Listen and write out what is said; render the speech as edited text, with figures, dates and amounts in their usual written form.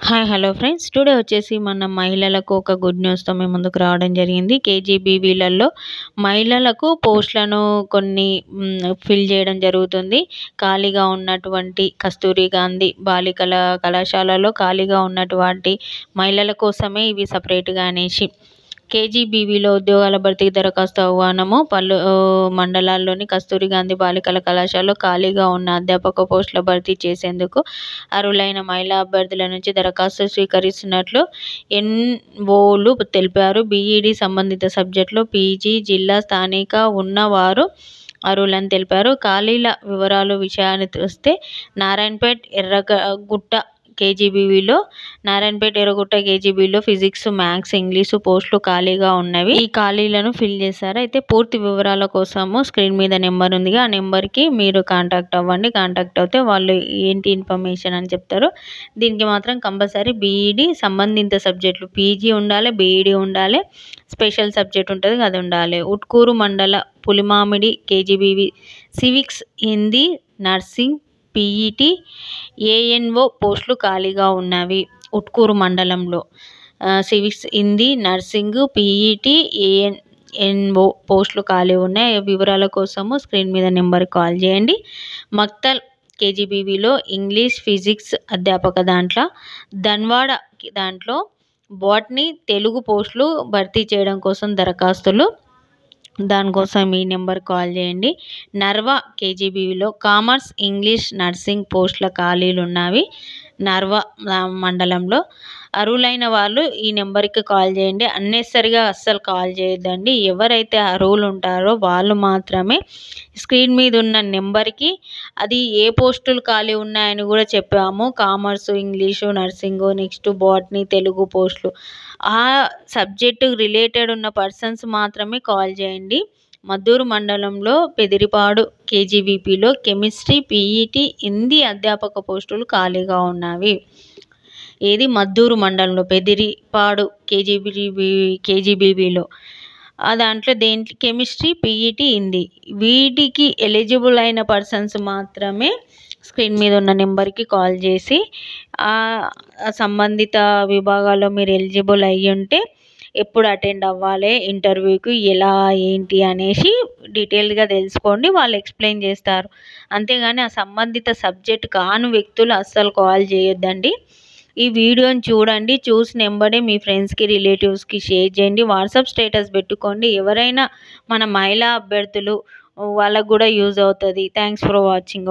Hi hello friends, today వచ్చేసి మన మహిళలకు ఒక గుడ్ న్యూస్తో మేము ముందుకు రావడం జరిగింది. కేజీబీవీలలో మహిళలకు పోస్టులను కొన్ని ఫిల్ చేయడం జరుగుతుంది. ఖాళీగా ఉన్నటువంటి కస్తూరి గాంధీ బాలికల కళాశాలలో ఖాళీగా ఉన్నటువంటి మహిళల కోసమే ఇవి సపరేట్గా అనేసి కేజీబీవీలో ఉద్యోగాల భర్తీకి దరఖాస్తు ఆహ్వానము. పలు మండలాల్లోని కస్తూరి గాంధీ బాలికల కళాశాలలో ఖాళీగా ఉన్న అధ్యాపక పోస్టుల భర్తీ చేసేందుకు అర్హులైన మహిళా అభ్యర్థుల నుంచి దరఖాస్తు స్వీకరిస్తున్నట్లు ఎన్ఓలు తెలిపారు. బీఈడీ సంబంధిత సబ్జెక్టులో పీజీ, జిల్లా స్థానిక ఉన్నవారు అర్హులని తెలిపారు. ఖాళీల వివరాలు విషయానికి వస్తే నారాయణపేట్ ఎర్రగుట్ట కేజీబీలో ఫిజిక్స్, మ్యాథ్స్, ఇంగ్లీషు పోస్టులు ఖాళీగా ఉన్నవి. ఈ ఖాళీలను ఫిల్ చేశారు. అయితే పూర్తి వివరాల కోసము స్క్రీన్ మీద నెంబర్ ఉందిగా, ఆ నెంబర్కి మీరు కాంటాక్ట్ అవ్వండి. కాంటాక్ట్ అవుతే వాళ్ళు ఏంటి ఇన్ఫర్మేషన్ అని చెప్తారు. దీనికి మాత్రం కంపల్సరీ బీఈడీ సంబంధిత సబ్జెక్టులు పీజీ ఉండాలి, బీఈడీ ఉండాలి, స్పెషల్ సబ్జెక్ట్ ఉంటుంది అది ఉండాలి. ఉట్కూరు మండల Pulimamidi KGBV civics, Hindi, nursing, PET, ANO పోస్టులు ఖాళీగా ఉన్నవి. ఉట్కూరు మండలంలో civics, Hindi, nursing, PET, ANO పోస్టులు ఖాళీ ఉన్నాయి. వివరాల కోసము స్క్రీన్ మీద నెంబర్కి కాల్ చేయండి. మక్తల్ కేజీబీవీలో ఇంగ్లీష్, ఫిజిక్స్ అధ్యాపక ధన్వాడ దాంట్లో బాటనీ, తెలుగు పోస్టులు భర్తీ చేయడం కోసం దరఖాస్తులు. దానికోసం ఈ నెంబర్ కాల్ చేయండి. నర్వా కేజీబీవీలో కామర్స్, ఇంగ్లీష్, నర్సింగ్ పోస్టుల ఖాళీలు ఉన్నవి. నర్వా మండలంలో అర్హులైన వాళ్ళు ఈ నెంబర్కి కాల్ చేయండి. అన్నెసరిగా అస్సలు కాల్ చేయొద్దండి. ఎవరైతే అర్హులు ఉంటారో వాళ్ళు మాత్రమే స్క్రీన్ మీద ఉన్న నెంబర్కి, అది ఏ పోస్టులు ఖాళీ ఉన్నాయని కూడా చెప్పాము. Commerce, English, nursing, next botany, Telugu పోస్టులు ఆ సబ్జెక్టు రిలేటెడ్ ఉన్న పర్సన్స్ మాత్రమే కాల్ చేయండి. మద్దూరు మండలంలో పెదిరిపాడు కేజీబీపీలో కెమిస్ట్రీ, పీఈటీ, హిందీ అధ్యాపక పోస్టులు ఖాళీగా ఉన్నవి. ఏది మద్దూరు మండలంలో పెదిరిపాడు కేజీబీవీలో దాంట్లో కెమిస్ట్రీ, పీఈటీ, హిందీ వీటికి ఎలిజిబుల్ అయిన పర్సన్స్ మాత్రమే స్క్రీన్ మీద ఉన్న నెంబర్కి కాల్ చేసి ఆ సంబంధిత విభాగాల్లో మీరు ఎలిజిబుల్ అయ్యి ఉంటే ఎప్పుడు అటెండ్ అవ్వాలి, ఇంటర్వ్యూకి ఎలా ఏంటి అనేసి డీటెయిల్గా తెలుసుకోండి. వాళ్ళు ఎక్స్ప్లెయిన్ చేస్తారు. అంతేగాని ఆ సంబంధిత సబ్జెక్ట్ కాని వ్యక్తులు అస్సలు కాల్ చేయొద్దండి. ఈ వీడియోని చూడండి, చూసిన వెంబడే మీ ఫ్రెండ్స్కి, రిలేటివ్స్కి షేర్ చేయండి. వాట్సాప్ స్టేటస్ పెట్టుకోండి. ఎవరైనా మన మహిళా అభ్యర్థులు వాళ్ళకు కూడా యూజ్ అవుతుంది. Thanks for watching.